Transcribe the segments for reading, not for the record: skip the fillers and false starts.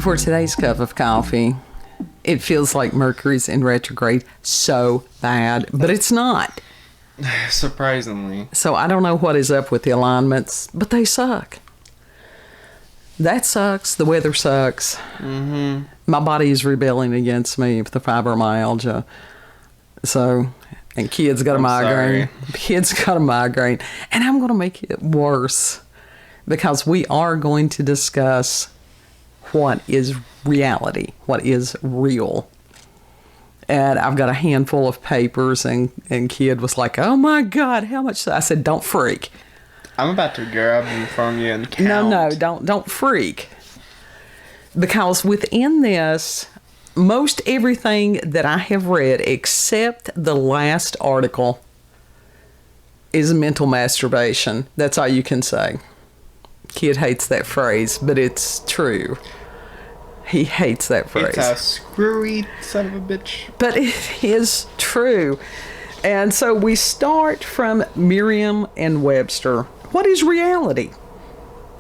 For today's cup of coffee, it feels like Mercury's in retrograde so bad, but it's not. Surprisingly. So I don't know what is up with the alignments, but they suck. That sucks. The weather sucks. Mm-hmm. My body is rebelling against me with the fibromyalgia. So, and kids got a migraine. Sorry. Kids got a migraine. And I'm going to make it worse because we are going to discuss what is reality, what is real. And I've got a handful of papers, and kid was like, oh my God, how much? I said, don't freak. I'm about to grab them from you and count. No, don't freak. Because within this, most everything that I have read, except the last article, is mental masturbation. That's all you can say. Kid hates that phrase, but it's true. He hates that phrase. It's a screwy son of a bitch. But it is true. And so we start from Merriam and Webster. What is reality?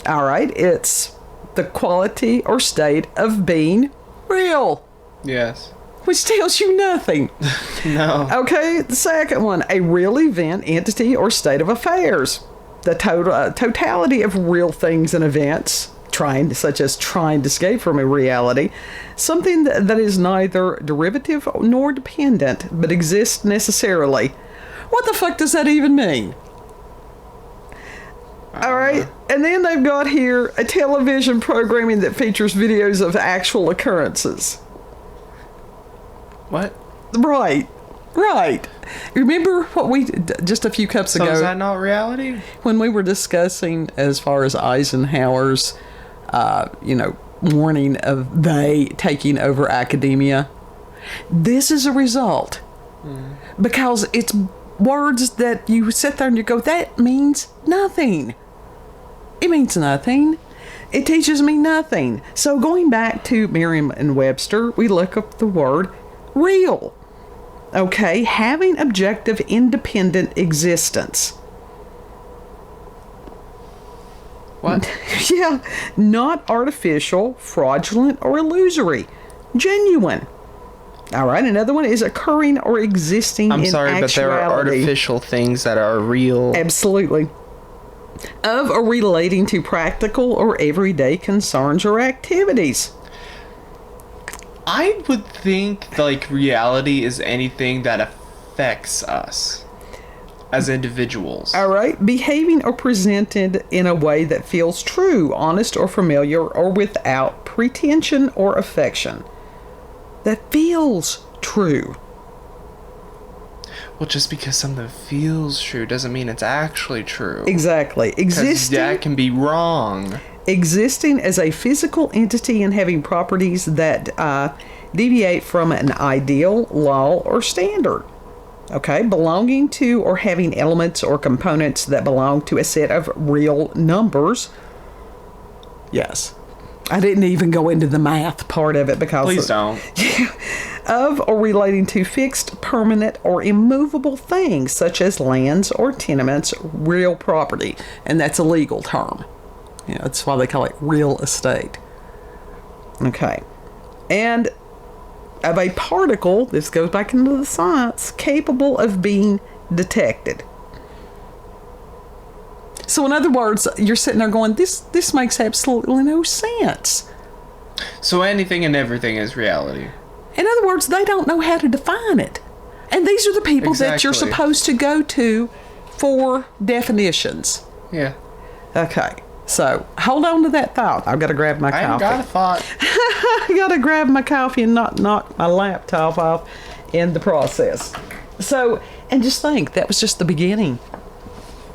All right, it's the quality or state of being real. Yes. Which tells you nothing. No. Okay, the second one, a real event, entity, or state of affairs. The totality of real things and events, such as trying to escape from a reality. Something that is neither derivative nor dependent, but exists necessarily. What the fuck does that even mean? All right, and then they've got here a television programming that features videos of actual occurrences. What? Right. Remember what we just a few cups ago? So is that not reality? When we were discussing as far as Eisenhower's, warning of they taking over academia. This is a result because it's words that you sit there and you go, that means nothing. It means nothing. It teaches me nothing. So going back to Merriam and Webster, we look up the word real. Okay, having objective, independent existence. What? Yeah, not artificial, fraudulent, or illusory. Genuine. All right, another one is occurring or existing in actuality. I'm sorry, but there are artificial things that are real. Absolutely. Of or relating to practical or everyday concerns or activities. I would think, like, reality is anything that affects us as individuals. All right. Behaving or presented in a way that feels true, honest, or familiar, or without pretension or affection. That feels true. Well, just because something feels true doesn't mean it's actually true. Exactly. Existing. That can be wrong. Existing as a physical entity and having properties that deviate from an ideal, law, or standard. Okay, belonging to or having elements or components that belong to a set of real numbers. Yes. I didn't even go into the math part of it because... Please don't. Of or relating to fixed, permanent, or immovable things such as lands or tenements, real property. And that's a legal term. Yeah, that's why they call it real estate. Okay. And of a particle, this goes back into the science, capable of being detected. So in other words, you're sitting there going, this makes absolutely no sense. So anything and everything is reality. In other words, they don't know how to define it. And these are the people that you're supposed to go to for definitions. Yeah. Okay. So, hold on to that thought. I've got to grab my coffee. I ain't got a thought. I got to grab my coffee and not knock my laptop off in the process. So, and just think, that was just the beginning.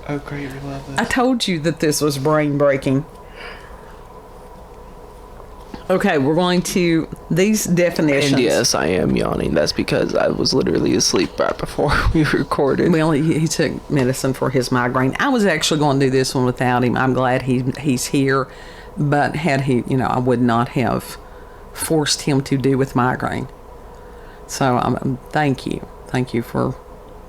Oh, great. We love this. I told you that this was brain-breaking. Okay, we're going to these definitions. And yes, I am yawning. That's because I was literally asleep right before we recorded. Well, he took medicine for his migraine. I was actually going to do this one without him. I'm glad he's here. But had he, I would not have forced him to do with migraine. So thank you. Thank you for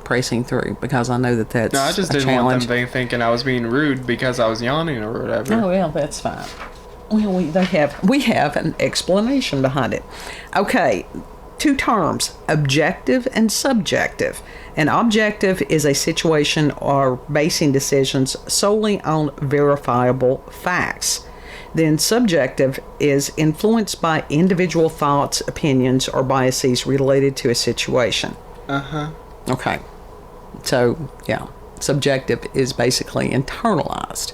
pressing through because I know that's a challenge. No, I just didn't want them thinking I was being rude because I was yawning or whatever. Oh, well, that's fine. Well, we have an explanation behind it. Okay, two terms, objective and subjective. An objective is a situation or basing decisions solely on verifiable facts. Then subjective is influenced by individual thoughts, opinions, or biases related to a situation. Okay. So, yeah, subjective is basically internalized.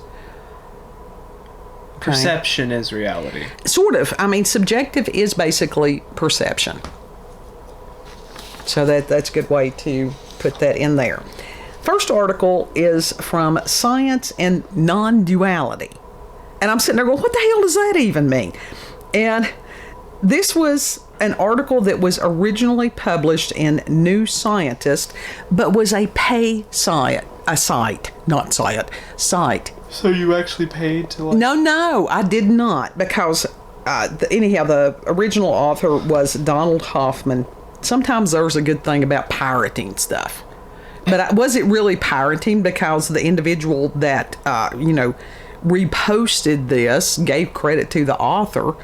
Okay. Perception is reality. Sort of. I mean, subjective is basically perception. So that's a good way to put that in there. First article is from Science and Nonduality. And I'm sitting there going, what the hell does that even mean? And this was an article that was originally published in New Scientist, but was a pay site. Site. So you actually paid to No, I did not, because anyhow, the original author was Donald Hoffman. Sometimes there's a good thing about pirating stuff. But was it really pirating? Because the individual that, reposted this gave credit to the author.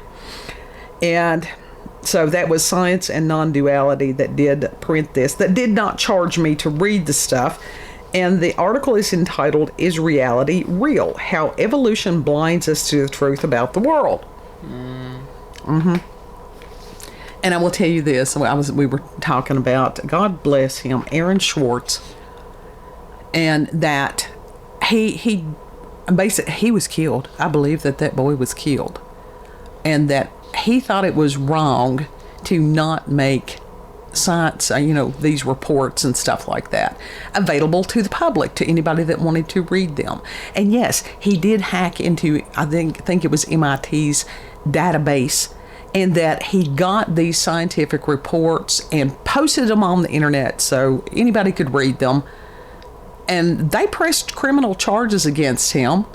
And so that was Science and Nonduality that did print this, that did not charge me to read the stuff. And the article is entitled, Is Reality Real? How Evolution Blinds Us to the Truth About the World. And I will tell you this, we were talking about, God bless him, Aaron Schwartz, and that he was killed. I believe that boy was killed. And that he thought it was wrong to not make science, these reports and stuff like that available to the public, to anybody that wanted to read them. And yes, he did hack into, I think it was MIT's database, and that he got these scientific reports and posted them on the internet so anybody could read them. And they pressed criminal charges against him.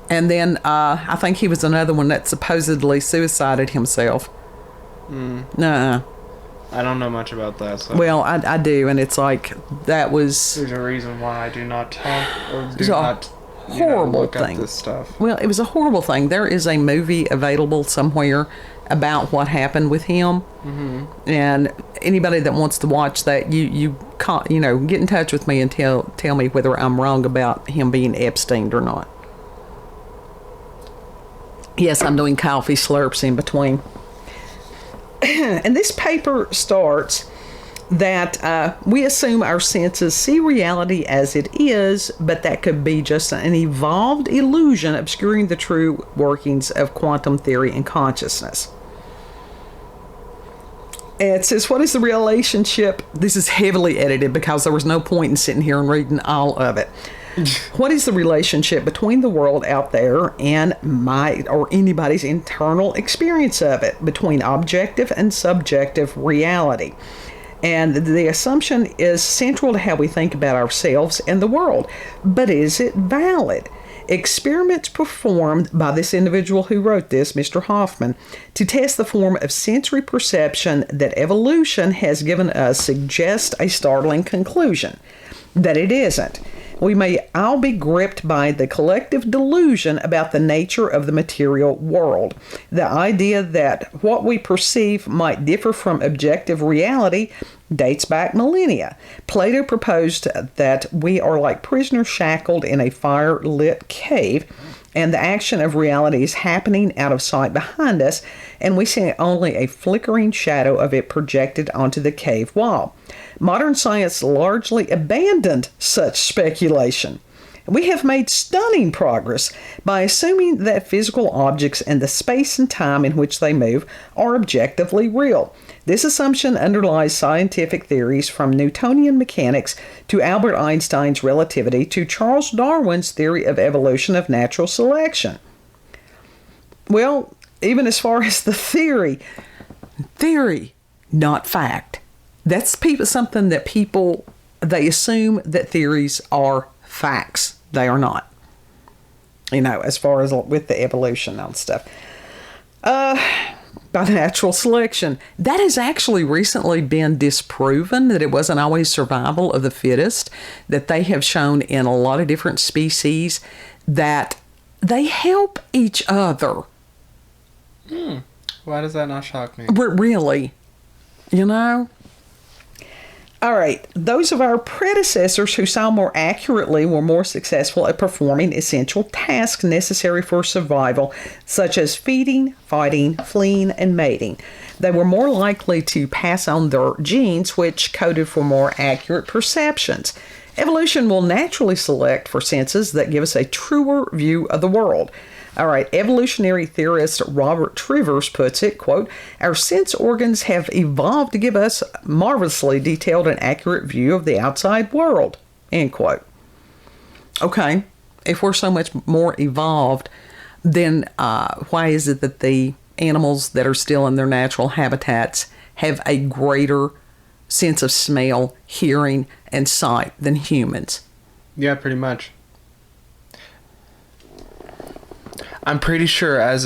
And then I think he was another one that supposedly suicided himself. Nuh-uh. I don't know much about that. So. Well, I do, and it's like that was. There's a reason why I do not talk or do not. Horrible look thing. Up this stuff. Well, it was a horrible thing. There is a movie available somewhere about what happened with him, and anybody that wants to watch that, you get in touch with me and tell me whether I'm wrong about him being Epsteined or not. Yes, I'm doing coffee slurps in between. And this paper starts that we assume our senses see reality as it is, but that could be just an evolved illusion obscuring the true workings of quantum theory and consciousness. And it says, what is the relationship? This is heavily edited because there was no point in sitting here and reading all of it. What is the relationship between the world out there and my or anybody's internal experience of it, between objective and subjective reality? And the assumption is central to how we think about ourselves and the world. But is it valid? Experiments performed by this individual who wrote this, Mr. Hoffman, to test the form of sensory perception that evolution has given us suggest a startling conclusion, that it isn't. We may all be gripped by the collective delusion about the nature of the material world. The idea that what we perceive might differ from objective reality dates back millennia. Plato proposed that we are like prisoners shackled in a fire-lit cave, and the action of reality is happening out of sight behind us, and we see only a flickering shadow of it projected onto the cave wall. Modern science largely abandoned such speculation. We have made stunning progress by assuming that physical objects and the space and time in which they move are objectively real. This assumption underlies scientific theories from Newtonian mechanics to Albert Einstein's relativity to Charles Darwin's theory of evolution of natural selection. Well, even as far as the theory, not fact. That's something that people, they assume that theories are facts. They are not. As far as with the evolution and stuff. By natural selection. That has actually recently been disproven, that it wasn't always survival of the fittest, that they have shown in a lot of different species that they help each other. Why does that not shock me? Really, you know? All right, those of our predecessors who saw more accurately were more successful at performing essential tasks necessary for survival, such as feeding, fighting, fleeing, and mating. They were more likely to pass on their genes, which coded for more accurate perceptions. Evolution will naturally select for senses that give us a truer view of the world. All right, evolutionary theorist Robert Trivers puts it, quote, "Our sense organs have evolved to give us marvelously detailed and accurate view of the outside world," end quote. Okay, if we're so much more evolved, then why is it that the animals that are still in their natural habitats have a greater sense of smell, hearing, and sight than humans? Yeah, pretty much. I'm pretty sure as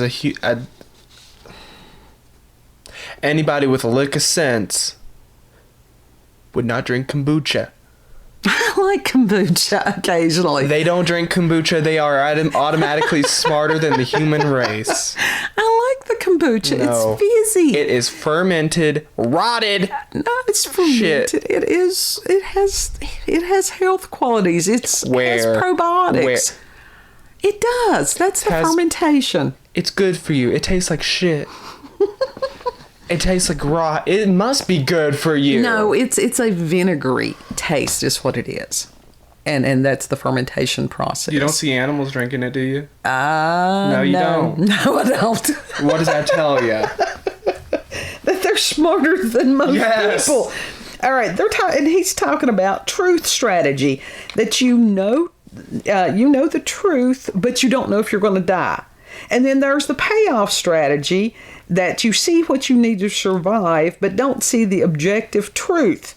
anybody with a lick of sense would not drink kombucha. I like kombucha occasionally. They don't drink kombucha. They are automatically smarter than the human race. I like the kombucha. No. It's fizzy. It is fermented, rotted. No, it's fermented. Shit. It is. It has health qualities. It has probiotics. Where? It does. That's the fermentation. It's good for you. It tastes like shit. It tastes like raw. It must be good for you. No, it's a vinegary taste is what it is. And that's the fermentation process. You don't see animals drinking it, do you? No, you don't. No, I don't. What does that tell you? That they're smarter than most people. All right, and he's talking about truth strategy, that you know the truth, but you don't know if you're going to die. And then there's the payoff strategy, that you see what you need to survive, but don't see the objective truth.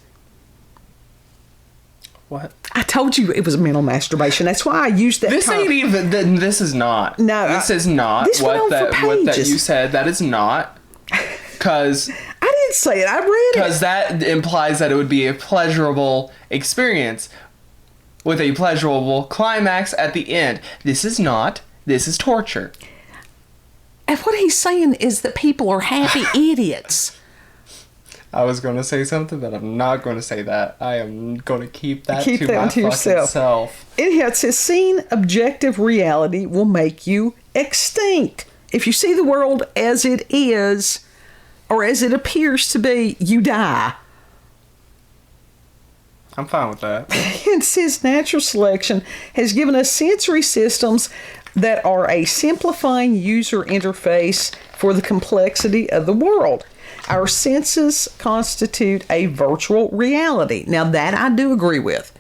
What? I told you it was mental masturbation. That's why I used that. This ain't even. This is not. No, this is not this what that you said. That is not. Because I didn't say it. I read it. Because that implies that it would be a pleasurable experience with a pleasurable climax at the end. This is not. This is torture. And what he's saying is that people are happy idiots. I was going to say something, but I'm not going to say that. I am going to keep that to my to fucking yourself. self. It says, seeing objective reality will make you extinct. If you see the world as it is, or as it appears to be, you die. I'm fine with that. It says natural selection has given us sensory systems that are a simplifying user interface for the complexity of the world. Our senses constitute a virtual reality. Now that I do agree with,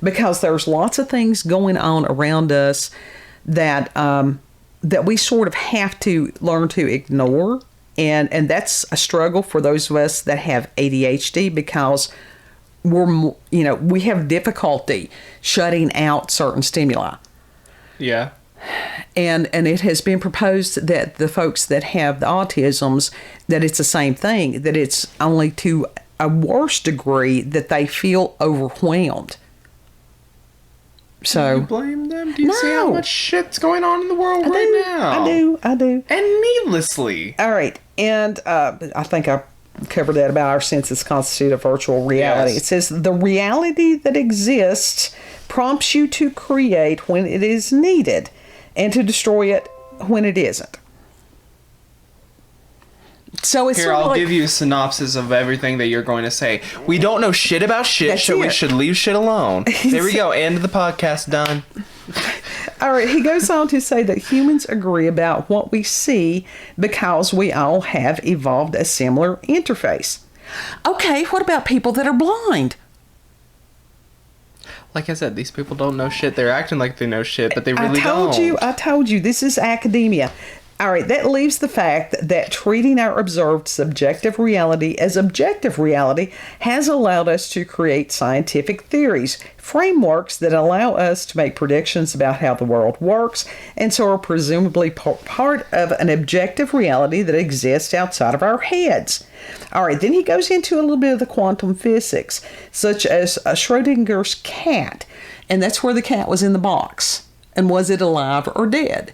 because there's lots of things going on around us that that we sort of have to learn to ignore, and that's a struggle for those of us that have ADHD, because we have difficulty shutting out certain stimuli. Yeah. And it has been proposed that the folks that have the autisms, that it's the same thing, that it's only to a worse degree that they feel overwhelmed. So do you blame them? Do you see how much shit's going on in the world now? I do. And needlessly. All right. And I think I covered that about our senses constitute a virtual reality. Yes. It says the reality that exists prompts you to create when it is needed, and to destroy it when it isn't. So it's Here, I'll give you a synopsis of everything that you're going to say. We don't know shit about shit, so we should leave shit alone. There we go. End of the podcast. Done. All right. He goes on to say that humans agree about what we see because we all have evolved a similar interface. Okay, what about people that are blind? Like I said, these people don't know shit. They're acting like they know shit, but they really don't. I told you, this is academia. All right, that leaves the fact that treating our observed subjective reality as objective reality has allowed us to create scientific theories, frameworks that allow us to make predictions about how the world works, and so are presumably part of an objective reality that exists outside of our heads. All right, then he goes into a little bit of the quantum physics, such as Schrodinger's cat, and that's where the cat was in the box, and was it alive or dead?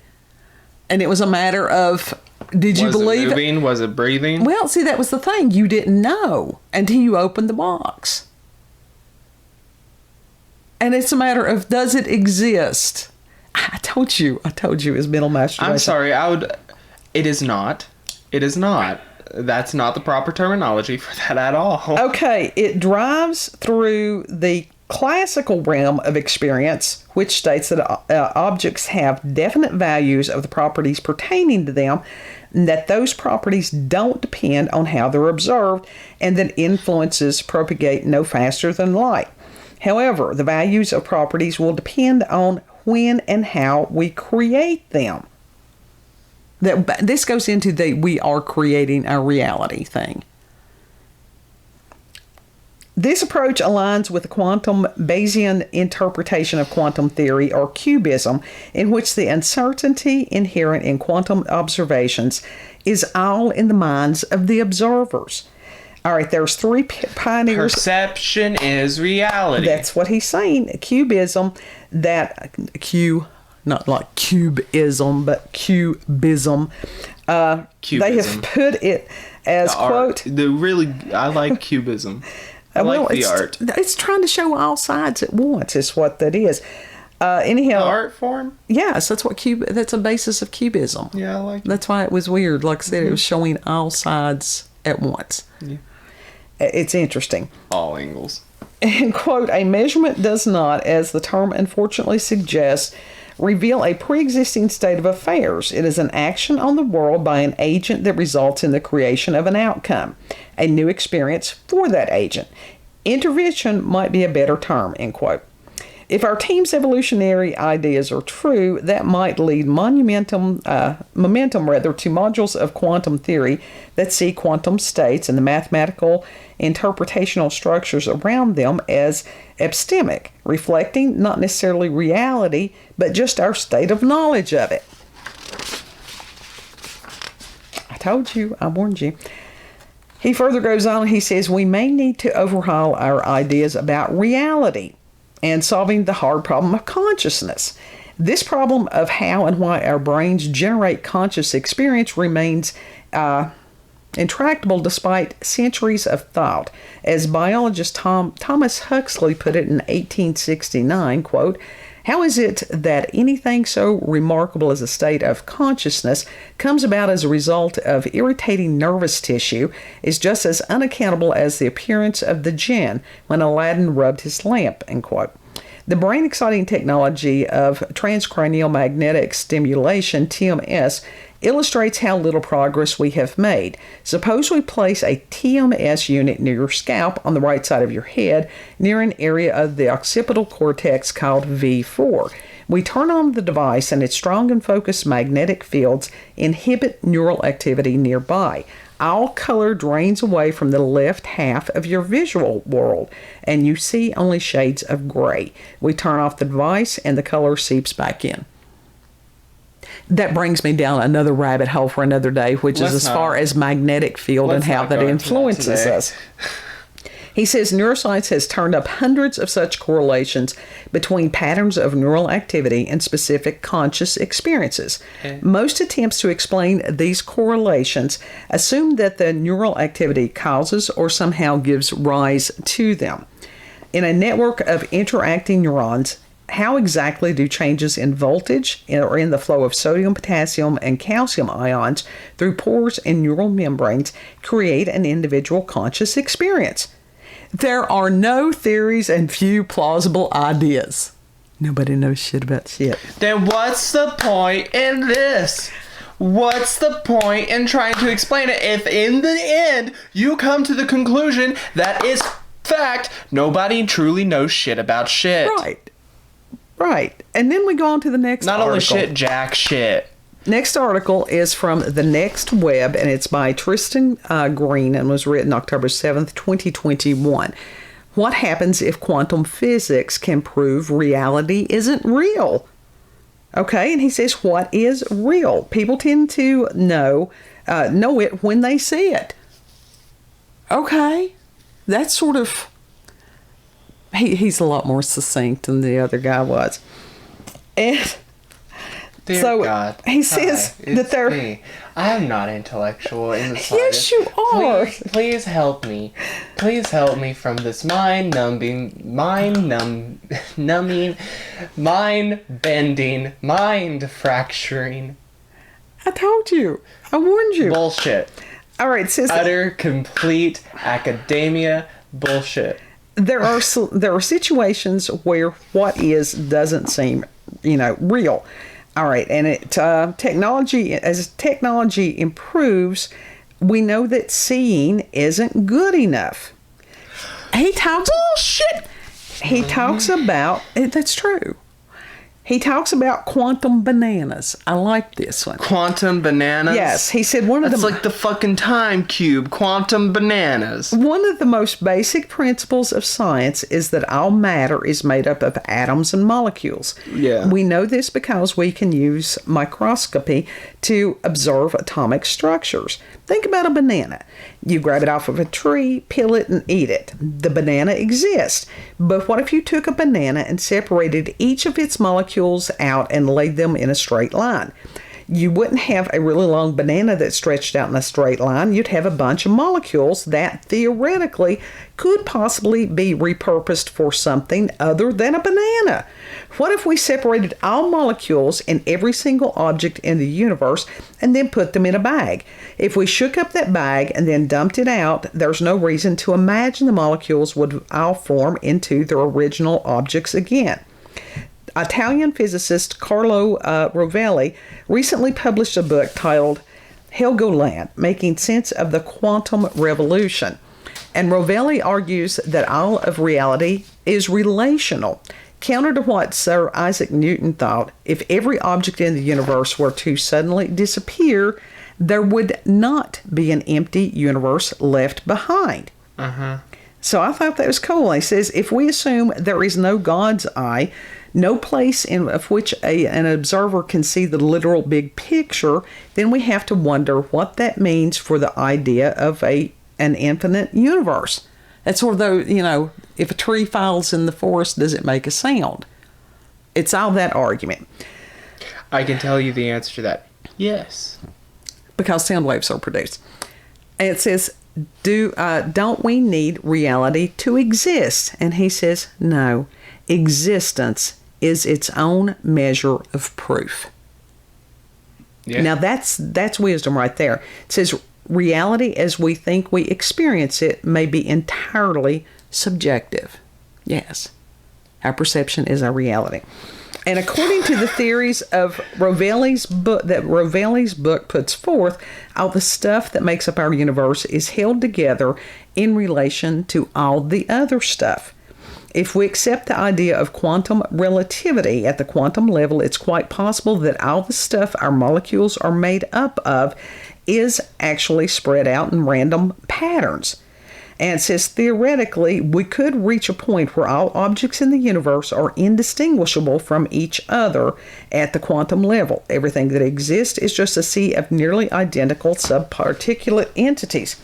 And it was a matter of Did you believe it? Moving? Was it breathing? Well, see, that was the thing. You didn't know until you opened the box. And it's a matter of, does it exist? I told you it's mental masturbation. I'm sorry, it is not. It is not. That's not the proper terminology for that at all. Okay, it drives through the classical realm of experience, which states that objects have definite values of the properties pertaining to them, and that those properties don't depend on how they're observed, and that influences propagate no faster than light. However, the values of properties will depend on when and how we create them. This goes into the we are creating our reality thing. This approach aligns with the quantum Bayesian interpretation of quantum theory, or cubism, in which the uncertainty inherent in quantum observations is all in the minds of the observers. All right, there's three pioneers. Perception is reality. That's what he's saying. Cubism, not like cubism, but cubism. Cubism. They have put it as, quote... I like cubism. I like the art. It's trying to show all sides at once, is what that is. Anyhow, the art form? Yes, that's that's a basis of cubism. Yeah, I like it. That's why it was weird. Like I said, It was showing all sides at once. Yeah. It's interesting. All angles. And, quote, a measurement does not, as the term unfortunately suggests, reveal a pre-existing state of affairs. It is an action on the world by an agent that results in the creation of an outcome, a new experience for that agent. Intervention might be a better term, end quote. If our team's evolutionary ideas are true, that might lead momentum to modules of quantum theory that see quantum states and the mathematical interpretational structures around them as epistemic, reflecting not necessarily reality, but just our state of knowledge of it. I told you, I warned you. He further goes on, he says, we may need to overhaul our ideas about reality and solving the hard problem of consciousness. This problem of how and why our brains generate conscious experience remains intractable despite centuries of thought. As biologist Thomas Huxley put it in 1869, quote, how is it that anything so remarkable as a state of consciousness comes about as a result of irritating nervous tissue is just as unaccountable as the appearance of the jinn when Aladdin rubbed his lamp, end quote. The brain-exciting technology of transcranial magnetic stimulation, TMS, illustrates how little progress we have made. Suppose we place a TMS unit near your scalp on the right side of your head, near an area of the occipital cortex called V4. We turn on the device and its strong and focused magnetic fields inhibit neural activity nearby. All color drains away from the left half of your visual world, and you see only shades of gray. We turn off the device and the color seeps back in. That brings me down another rabbit hole for another day, which is as far as magnetic field and how that influences us. He says neuroscience has turned up hundreds of such correlations between patterns of neural activity and specific conscious experiences. Okay. Most attempts to explain these correlations assume that the neural activity causes or somehow gives rise to them. In a network of interacting neurons, how exactly do changes in voltage or in the flow of sodium, potassium, and calcium ions through pores and neural membranes create an individual conscious experience? There are no theories and few plausible ideas. Nobody knows shit about shit. Then what's the point in this? What's the point in trying to explain it if in the end you come to the conclusion that is fact, nobody truly knows shit about shit? Right. And then we go on to the next article. Not only shit, jack shit. Next article is from The Next Web, and it's by Tristan Greene and was written October 7th, 2021. What happens if quantum physics can prove reality isn't real? Okay, and he says, what is real? People tend to know it when they see it. Okay, that's sort of... He's a lot more succinct than the other guy was. And Dear So God. he says Hi, that it's they're... me. I am not intellectual in the Yes, slightest. you are. Please help me. Please help me from this mind-bending, mind-fracturing I told you. I warned you. bullshit. All right, it says Utter, complete academia bullshit. there are situations where what is doesn't seem, real. All right, and as technology improves, we know that seeing isn't good enough. He talks bullshit. He talks about that's true. He talks about quantum bananas. I like this one. Quantum bananas? Yes, he said That's like the fucking time cube. Quantum bananas. one of the most basic principles of science is that all matter is made up of atoms and molecules. Yeah. We know this because we can use microscopy to observe atomic structures. Think about a banana. You grab it off of a tree, peel it, and eat it. The banana exists. But what if you took a banana and separated each of its molecules out and laid them in a straight line? You wouldn't have a really long banana that stretched out in a straight line. You'd have a bunch of molecules that theoretically could possibly be repurposed for something other than a banana. What if we separated all molecules in every single object in the universe and then put them in a bag? If we shook up that bag and then dumped it out, there's no reason to imagine the molecules would all form into their original objects again. Italian physicist Carlo Ravelli recently published a book titled Helgoland, Making Sense of the Quantum Revolution. And Ravelli argues that all of reality is relational. Counter to what Sir Isaac Newton thought, if every object in the universe were to suddenly disappear, there would not be an empty universe left behind. So I thought that was cool. He says, if we assume there is no God's eye, no place of which an observer can see the literal big picture, then we have to wonder what that means for the idea of an infinite universe. That's sort of though, if a tree falls in the forest, does it make a sound? It's all that argument. I can tell you the answer to that. Yes. Because sound waves are produced. And it says, don't we need reality to exist? And he says, no. Existence is its own measure of proof. Yeah. Now that's wisdom right there. It says reality as we think we experience it may be entirely subjective. Yes. Our perception is our reality. And according to the theories of Ravelli's book puts forth, all the stuff that makes up our universe is held together in relation to all the other stuff. If we accept the idea of quantum relativity at the quantum level, it's quite possible that all the stuff our molecules are made up of is actually spread out in random patterns. And it says, theoretically, we could reach a point where all objects in the universe are indistinguishable from each other at the quantum level. Everything that exists is just a sea of nearly identical subparticulate entities.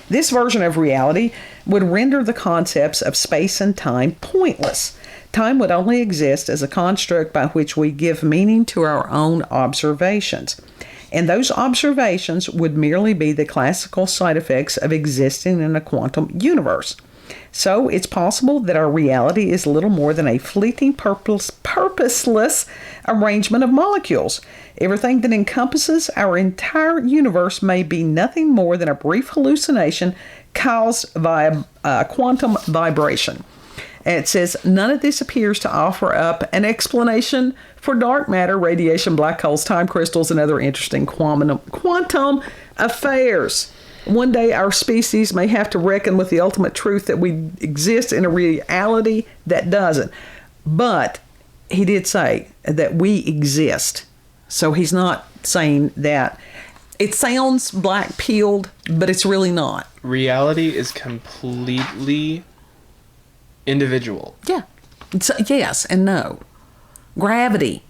This version of reality would render the concepts of space and time pointless. Time would only exist as a construct by which we give meaning to our own observations. And those observations would merely be the classical side effects of existing in a quantum universe. So it's possible that our reality is little more than a fleeting, purposeless arrangement of molecules. Everything that encompasses our entire universe may be nothing more than a brief hallucination caused by a quantum vibration. And it says, none of this appears to offer up an explanation for dark matter, radiation, black holes, time crystals, and other interesting quantum affairs. One day our species may have to reckon with the ultimate truth that we exist in a reality that doesn't. But he did say that we exist. So he's not saying that. It sounds black-pilled, but it's really not. Reality is completely individual. Yeah. Yes and no. Gravity.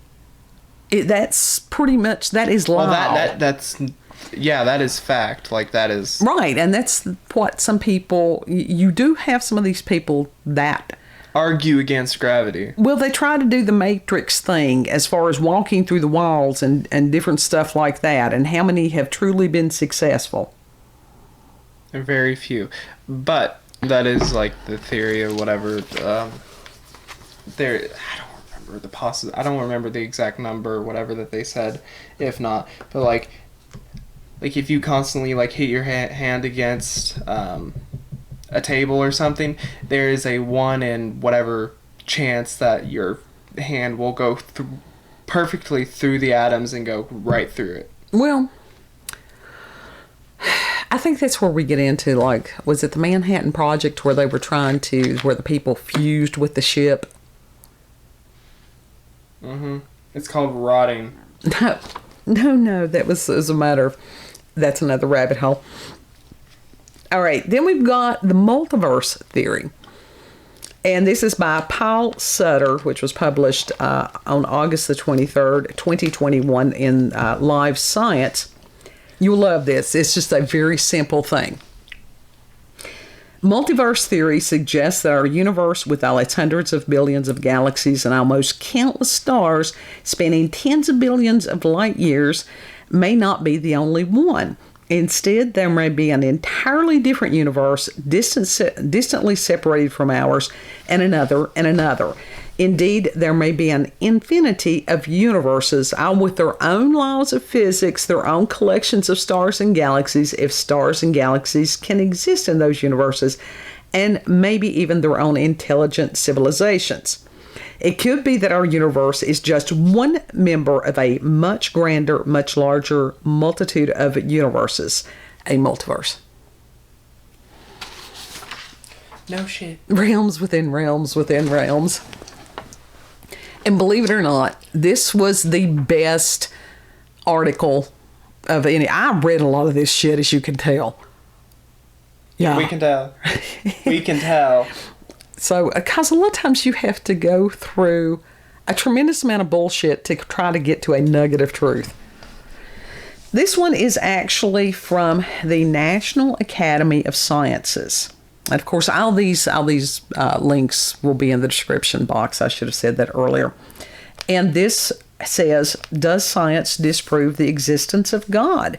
That's pretty much, that is law. Well, that is fact. Like, that is... Right, and that's what some people... You do have some of these people that argue against gravity. Well, they try to do the Matrix thing as far as walking through the walls and different stuff like that. And how many have truly been successful? Very few. But that is like the theory or whatever. I don't remember the exact number or whatever that they said, if not. But like if you constantly like hit your hand against a table or something, there is a 1 in whatever chance that your hand will go perfectly through the atoms and go right through it. Well, I think that's where we get into, like, was it the Manhattan Project where they were where the people fused with the ship? Mm-hmm. It's called rotting. No, that was as a matter of, that's another rabbit hole. All right, then we've got the multiverse theory. And this is by Paul Sutter, which was published on August the 23rd, 2021 in LiveScience. You'll love this. It's just a very simple thing. Multiverse theory suggests that our universe, with all its hundreds of billions of galaxies and almost countless stars spanning tens of billions of light years, may not be the only one. Instead, there may be an entirely different universe, distantly separated from ours, and another, and another. Indeed, there may be an infinity of universes, all with their own laws of physics, their own collections of stars and galaxies, if stars and galaxies can exist in those universes, and maybe even their own intelligent civilizations. It could be that our universe is just one member of a much grander, much larger multitude of universes, a multiverse. No shit. Realms within realms within realms. And believe it or not, this was the best article of any. I read a lot of this shit, as you can tell. Yeah. We can tell. We can tell. So, because a lot of times you have to go through a tremendous amount of bullshit to try to get to a nugget of truth. This one is actually from the National Academy of Sciences. And of course, all these links will be in the description box. I should have said that earlier. And this says, does science disprove the existence of God?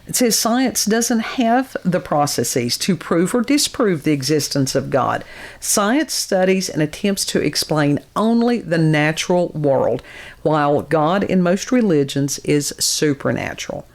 It says science doesn't have the processes to prove or disprove the existence of God. Science studies and attempts to explain only the natural world, while God in most religions is supernatural.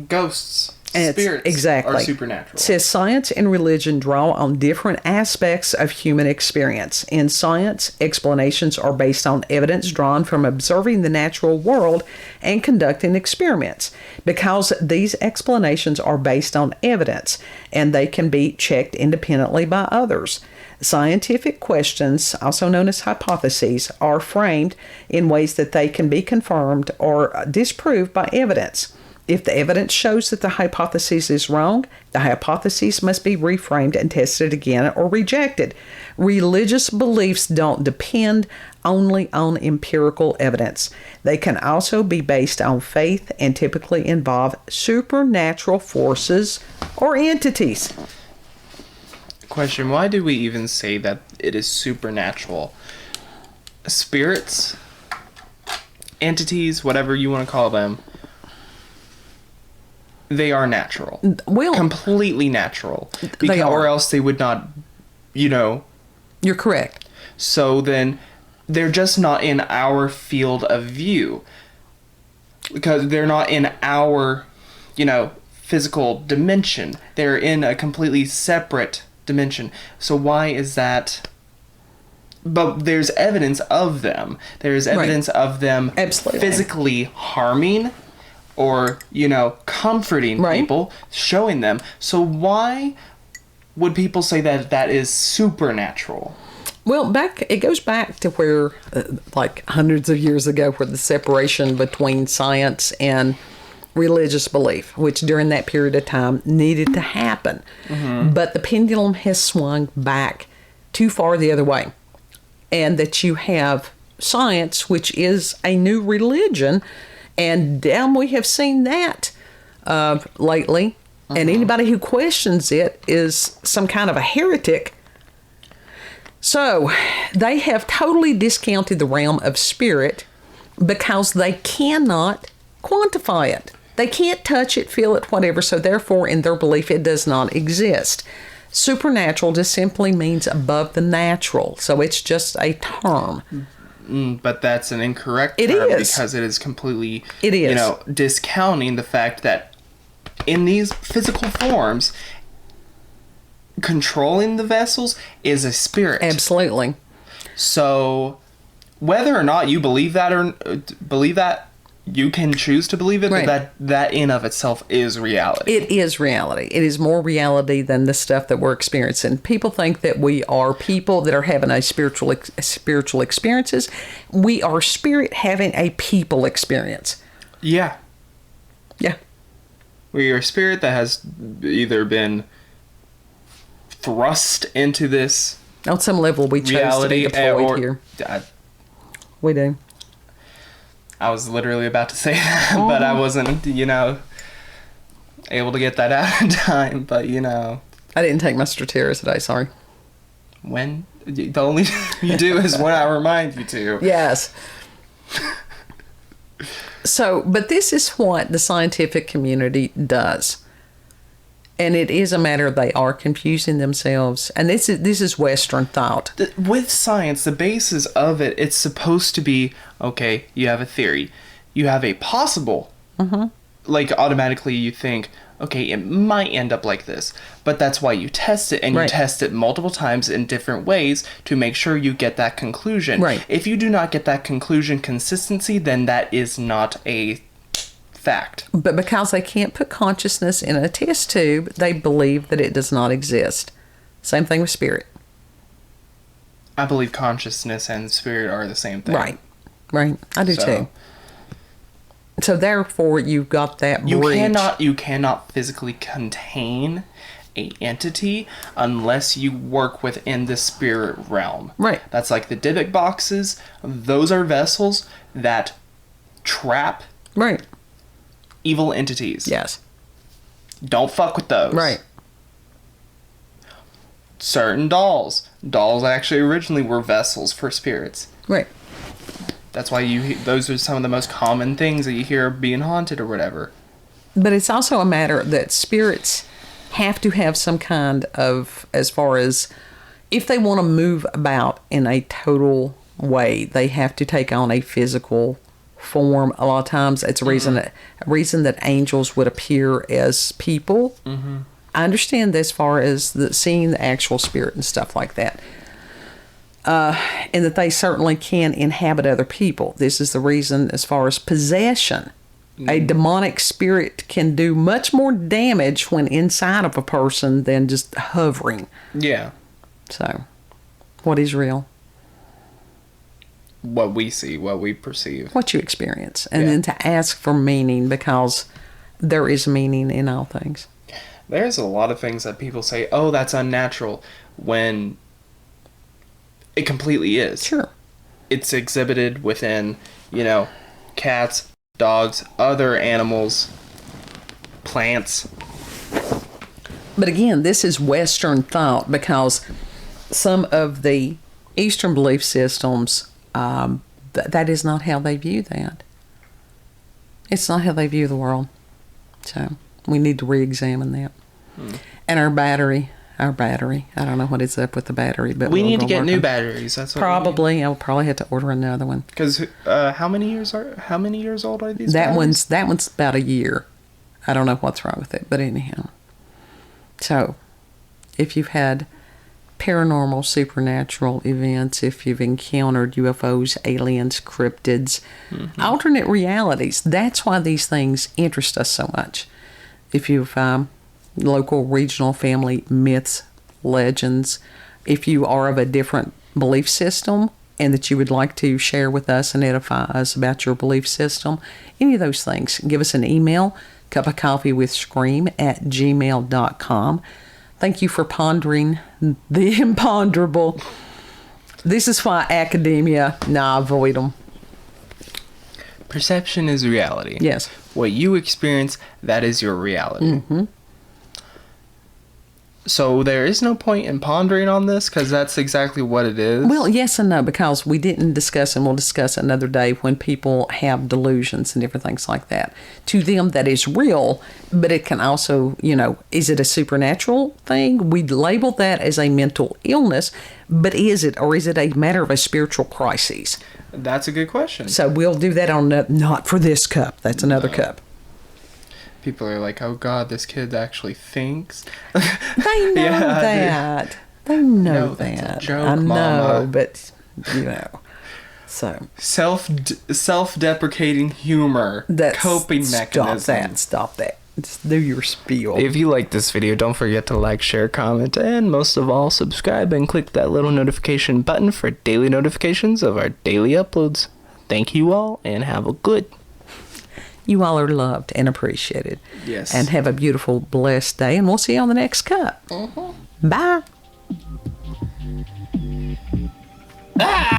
Ghosts, spirits are supernatural. It says science and religion draw on different aspects of human experience. In science, explanations are based on evidence drawn from observing the natural world and conducting experiments. Because these explanations are based on evidence and they can be checked independently by others. Scientific questions, also known as hypotheses, are framed in ways that they can be confirmed or disproved by evidence. If the evidence shows that the hypothesis is wrong, the hypothesis must be reframed and tested again or rejected. Religious beliefs don't depend only on empirical evidence. They can also be based on faith and typically involve supernatural forces or entities. Question, why do we even say that it is supernatural? Spirits, entities, whatever you want to call them, they are natural. Well, completely natural. They are. Or else they would not, You're correct. So then they're just not in our field of view. Because they're not in our, physical dimension. They're in a completely separate dimension. So why is that? But there's evidence of them. There's evidence of them Absolutely. Physically harming or, comforting people, showing them. So why would people say that that is supernatural? Well, it goes back to where, like hundreds of years ago, where the separation between science and religious belief, which during that period of time needed to happen. Mm-hmm. But the pendulum has swung back too far the other way. And that you have science, which is a new religion, and damn, we have seen that lately. And anybody who questions it is some kind of a heretic. So they have totally discounted the realm of spirit because they cannot quantify it. They can't touch it, feel it, whatever. So therefore, in their belief, it does not exist. Supernatural just simply means above the natural. So it's just a term. But that's an incorrect term because it is completely, discounting the fact that in these physical forms, controlling the vessels is a spirit. Absolutely. So whether or not you believe that, you can choose to believe it, right. But that in of itself is reality. It is reality. It is more reality than the stuff that we're experiencing. People think that we are people that are having a spiritual experiences. We are spirit having a people experience. Yeah. Yeah. We are a spirit that has either been thrust into this on some level we chose to be deployed here. We do. I was literally about to say that, but I wasn't, able to get that out in time. But, I didn't take my Strateris today, sorry. When? The only you do is when I remind you to. Yes. So, but this is what the scientific community does. And it is a matter of they are confusing themselves. And this is Western thought. With science, the basis of it, it's supposed to be, okay, you have a theory. You have a possible. Mm-hmm. Like, automatically you think, okay, it might end up like this. But that's why you test it. And right. You test it multiple times in different ways to make sure you get that conclusion. Right. If you do not get that conclusion consistency, then that is not a fact. But because they can't put consciousness in a test tube, they believe that it does not exist. Same thing with spirit. I believe consciousness and spirit are the same thing. Right. I do too. So therefore, you've got that bridge. You cannot physically contain a entity unless you work within the spirit realm. Right. That's like the Dybbuk boxes. Those are vessels that trap. Right. Evil entities. Yes. Don't fuck with those. Right. Certain dolls. Dolls actually originally were vessels for spirits. Right. That's why those are some of the most common things that you hear being haunted or whatever. But it's also a matter that spirits have to have some kind of, as far as if they want to move about in a total way, they have to take on a physical form. A lot of times it's a reason that angels would appear as people. Mm-hmm. I understand as far as seeing the actual spirit and stuff like that. And that they certainly can inhabit other people. This is the reason as far as possession. Mm-hmm. A demonic spirit can do much more damage when inside of a person than just hovering. Yeah. So, what is real? What we see, what we perceive. What you experience. And then to ask for meaning, because there is meaning in all things. There's a lot of things that people say, oh, that's unnatural, when it completely is. Sure. It's exhibited within, cats, dogs, other animals, plants. But again, this is Western thought, because some of the Eastern belief systems, that is not how they view that. It's not how they view the world. So we need to re-examine that. And our battery, I don't know what is up with the battery, but we need to get new batteries. That's what probably. I'll probably have to order another one. Because how many years old are these batteries? That one's about a year. I don't know what's wrong with it, but anyhow. So, if you've had paranormal, supernatural events, if you've encountered UFOs, aliens, cryptids, alternate realities, that's why these things interest us so much. If you've local, regional, family myths, legends, if you are of a different belief system and that you would like to share with us and edify us about your belief system, any of those things, give us an email, cupofcoffeewithscream@gmail.com. Thank you for pondering the imponderable. This is why academia, avoid them. Perception is reality. Yes. What you experience, that is your reality. Mm-hmm. So there is no point in pondering on this because that's exactly what it is. Well, yes and no, because we didn't discuss, and we'll discuss another day, when people have delusions and different things like that. To them, that is real, but it can also, is it a supernatural thing? We'd label that as a mental illness, but is it, or is it a matter of a spiritual crisis? That's a good question. So we'll do that on, not for this cup. That's another cup. People are like, oh God, this kid actually thinks. They know that. They know that's that. a joke, I know, Mama. but, so. Self-deprecating humor. Coping mechanism. Stop that. Just do your spiel. If you like this video, don't forget to like, share, comment, and most of all, subscribe and click that little notification button for daily notifications of our daily uploads. Thank you all, and have a good. You all are loved and appreciated. Yes. And have a beautiful, blessed day, and we'll see you on the next cup. Bye. Ah!